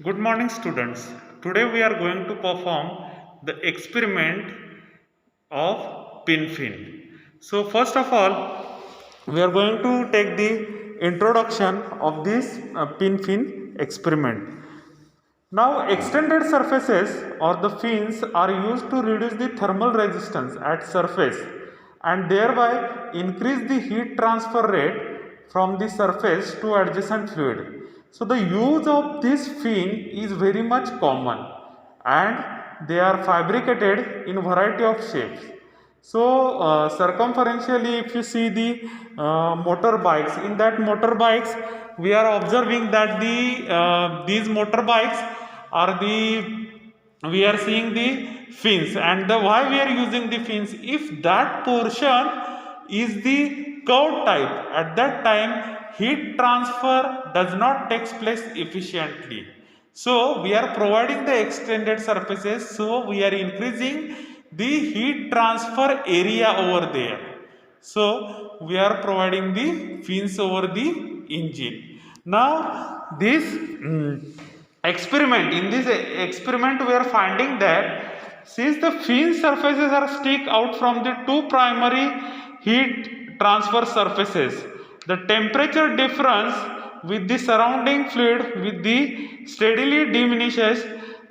Good morning, students. Today we are going to perform the experiment of pin fin. So, first of all, we are going to take the introduction of this pin fin experiment. Now, extended surfaces or the fins are used to reduce the thermal resistance at surface and thereby increase the heat transfer rate from the surface to adjacent fluid. So, the use of this fin is very much common and they are fabricated in variety of shapes. So, circumferentially, if you see the motorbikes, in that motorbikes, we are observing that these motorbikes are we are seeing the fins, and why we are using the fins, if that portion is the curved type, at that time heat transfer does not takes place efficiently. So we are providing the extended surfaces, so we are increasing the heat transfer area over there. So we are providing the fins over the engine. Now this experiment, in this experiment we are finding that since the fin surfaces are stick out from the two primary heat transfer surfaces, the temperature difference with the surrounding fluid with the steadily diminishes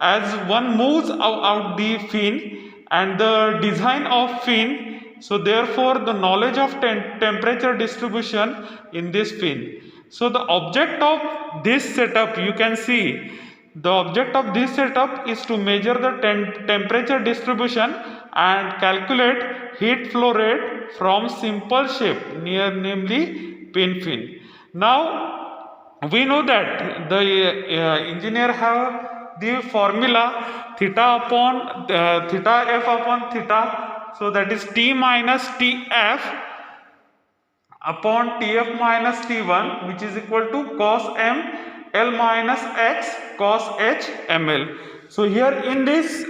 as one moves out the fin and the design of fin. So therefore the knowledge of temperature distribution in this fin. So the object of this setup, you can see the object of this setup is to measure the temperature distribution and calculate heat flow rate from simple shape namely pin fin. Now we know that the engineer have the formula theta upon theta f upon theta, so that is T minus Tf upon Tf minus T1, which is equal to cos m L minus x cos h ml. So here in this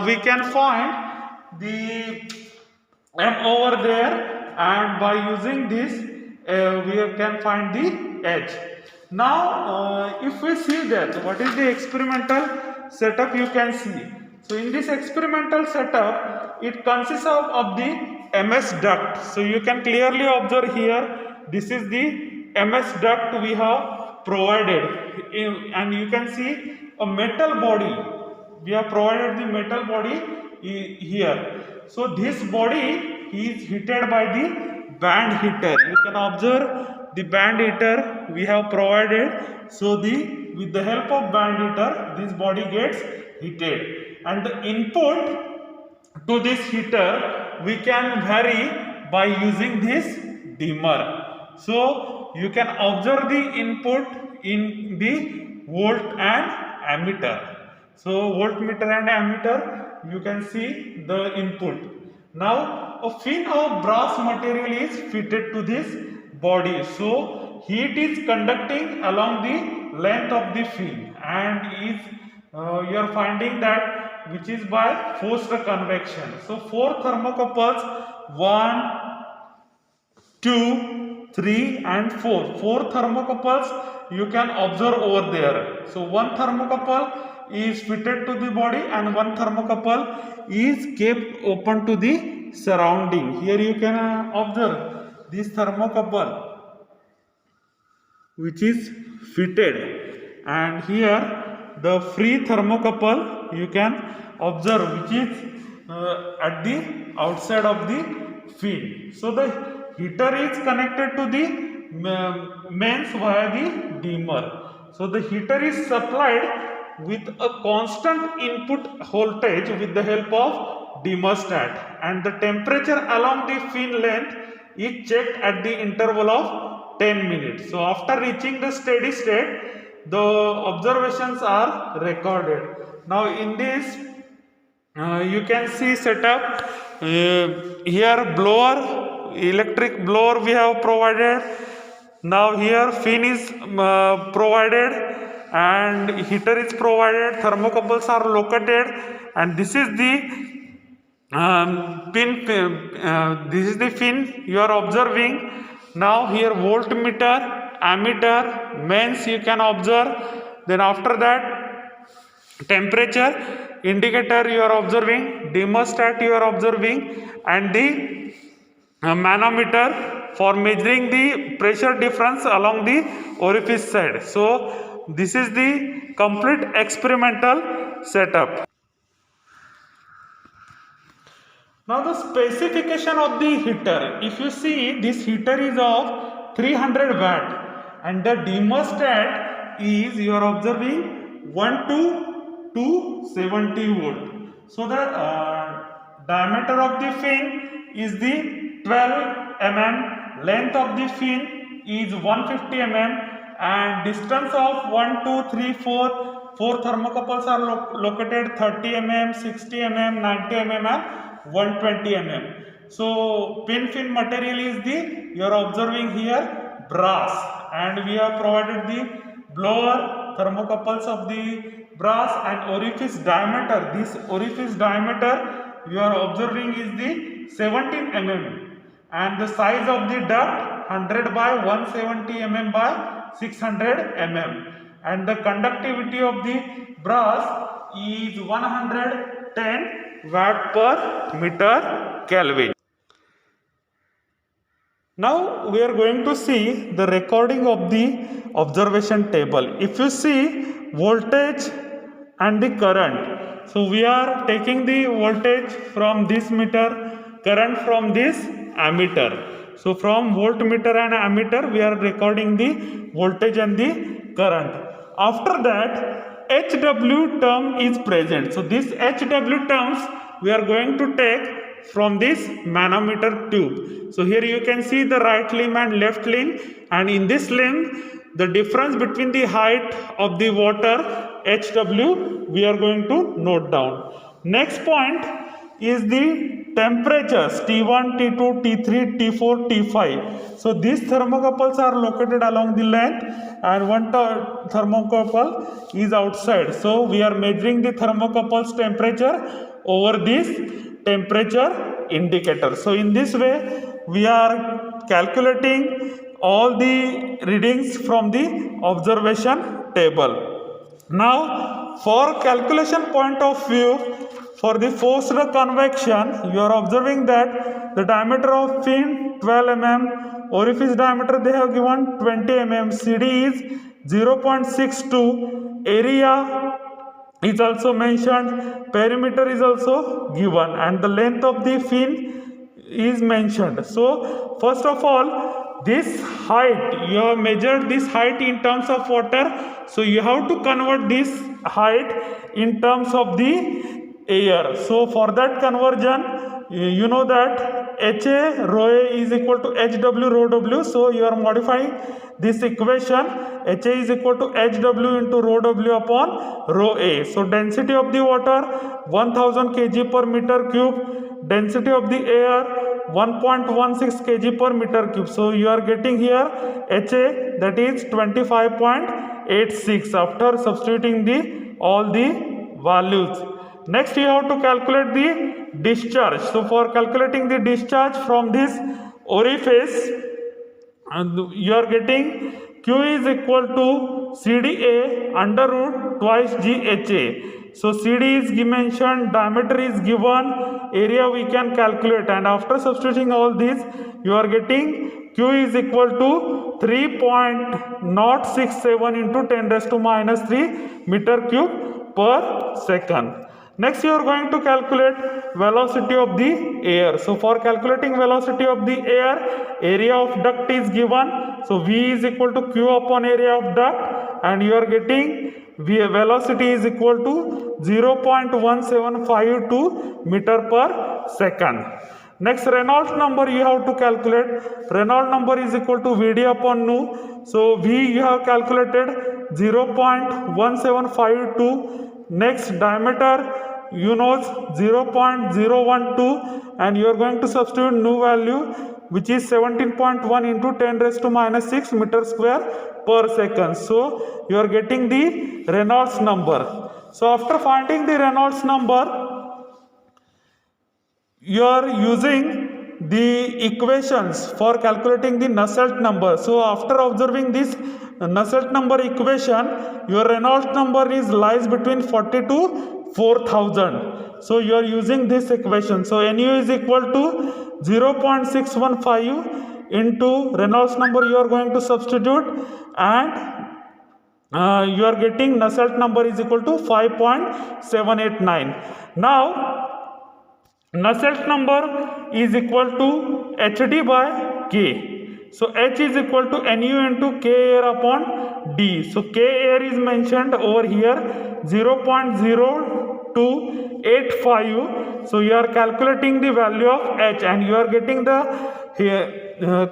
we can find the m over there, and by using this we can find the h. Now if we see that what is the experimental setup, you can see. So in this experimental setup, it consists of the MS duct. So you can clearly observe here, this is the MS duct we have provided, and you can see a metal body. We have provided the metal body here. So this body is heated by the band heater. You can observe the band heater we have provided. So with the help of band heater, this body gets heated, and the input to this heater we can vary by using this dimmer. So you can observe the input in the volt and ammeter. So voltmeter and ammeter, you can see the input. Now a fin of brass material is fitted to this body. So heat is conducting along the length of the fin, and you are finding that which is by forced convection. So 4 thermocouples, 1, 2, 3 and 4. 4 thermocouples you can observe over there. So one thermocouple is fitted to the body and one thermocouple is kept open to the surrounding. Here you can observe this thermocouple which is fitted, and here the free thermocouple you can observe which is at the outside of the fin. So the heater is connected to the mains via the dimmer. So the heater is supplied with a constant input voltage with the help of dimmerstat, and the temperature along the fin length is checked at the interval of 10 minutes. So after reaching the steady state, the observations are recorded. Now in this you can see setup here, blower, electric blower we have provided. Now here fin is provided and heater is provided, thermocouples are located, and this is the this is the fin you are observing. Now here voltmeter, ammeter, mains you can observe, Then after that, temperature indicator you are observing, thermostat you are observing, and the manometer for measuring the pressure difference along the orifice side. So this is the complete experimental setup. Now the specification of the heater. If you see, this heater is of 300 watt and the thermostat is, you are observing, 1 to 270 volt. So the diameter of the fin is the 12 mm, length of the fin is 150 mm, and distance of 1, 2, 3, 4 thermocouples are located 30 mm, 60 mm, 90 mm and 120 mm. So fin material is the, you are observing here, brass, and we have provided the blower, thermocouples of the brass, and orifice diameter. This orifice diameter you are observing is the 17 mm, and the size of the duct 100 by 170 mm by 600 mm, and the conductivity of the brass is 110 watt per meter Kelvin. Now we are going to see the recording of the observation table. If you see voltage and the current, so we are taking the voltage from this meter, current from this ammeter. So from voltmeter and ammeter we are recording the voltage and the current. After that, HW term is present. So this HW terms we are going to take from this manometer tube. So here you can see the right limb and left limb, and in this limb the difference between the height of the water HW we are going to note down. Next point is the temperatures T1, T2, T3, T4, T5. So these thermocouples are located along the length and one thermocouple is outside. So we are measuring the thermocouple's temperature over this temperature indicator. So in this way we are calculating all the readings from the observation table. Now for calculation point of view, for the forced convection, you are observing that the diameter of fin 12 mm, orifice diameter they have given 20 mm, CD is 0.62, area is also mentioned, perimeter is also given, and the length of the fin is mentioned. So first of all, this height, you have measured this height in terms of water, so you have to convert this height in terms of the air. So for that conversion, you know that HA rho A is equal to HW rho W. So you are modifying this equation. HA is equal to HW into rho W upon rho A. So density of the water 1000 kg per meter cube. Density of the air 1.16 kg per meter cube. So you are getting here HA, that is 25.86 after substituting all the values. Next you have to calculate the discharge. So for calculating the discharge from this orifice, you are getting Q is equal to CDA under root twice GHA. So CD is mentioned, diameter is given, area we can calculate, and after substituting all these you are getting Q is equal to 3.067 into 10 raised to minus 3 meter cube per second. Next you are going to calculate velocity of the air. So for calculating velocity of the air, area of duct is given. So V is equal to Q upon area of duct, and you are getting velocity is equal to 0.1752 meter per second. Next Reynolds number you have to calculate. Reynolds number is equal to Vd upon nu. So V you have calculated 0.1752. Next diameter you know 0.012, and you are going to substitute nu value which is 17.1 into 10 raised to minus 6 meter square per second. So you are getting the Reynolds number. So after finding the Reynolds number, you are using the equations for calculating the Nusselt number. So after observing this Nusselt number equation, your Reynolds number lies between 40 to 4000. So you are using this equation. So Nu is equal to 0.615 into Reynolds number you are going to substitute, and you are getting Nusselt number is equal to 5.789. Now Nusselt number is equal to HD by K. So H is equal to Nu into K air upon D. So K air is mentioned over here 0.0285. So you are calculating the value of H, and you are getting the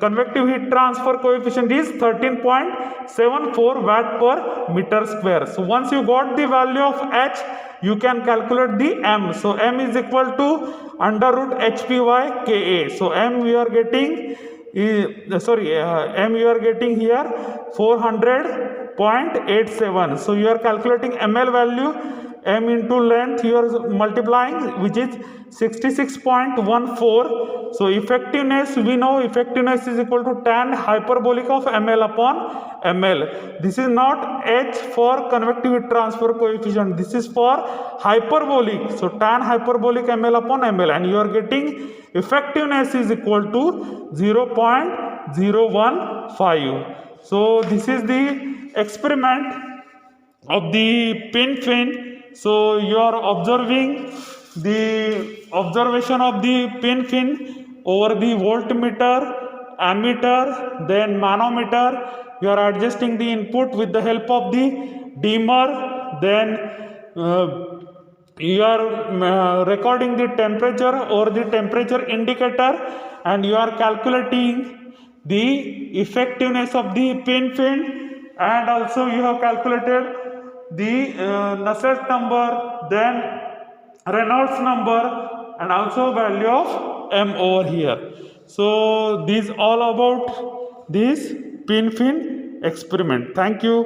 convective heat transfer coefficient is 13.74 watt per meter square. So once you got the value of H, you can calculate the M. So M is equal to under root HP by Ka. So M we are getting M you are getting here 400.87. So you are calculating ml value, M into length you are multiplying, which is 66.14. So effectiveness, we know effectiveness is equal to tan hyperbolic of ml upon ml. This is not H for convective heat transfer coefficient, this is for hyperbolic. So tan hyperbolic ml upon ml, and you are getting effectiveness is equal to 0.015. So this is the experiment of the pin fin. So you are observing the observation of the pin fin over the voltmeter, ammeter, then manometer. You are adjusting the input with the help of the dimmer, then you are recording the temperature or the temperature indicator, and you are calculating the effectiveness of the pin fin, and also you have calculated the Nusselt number, then Reynolds number, and also value of M over here. So these all about this pin fin experiment. Thank you.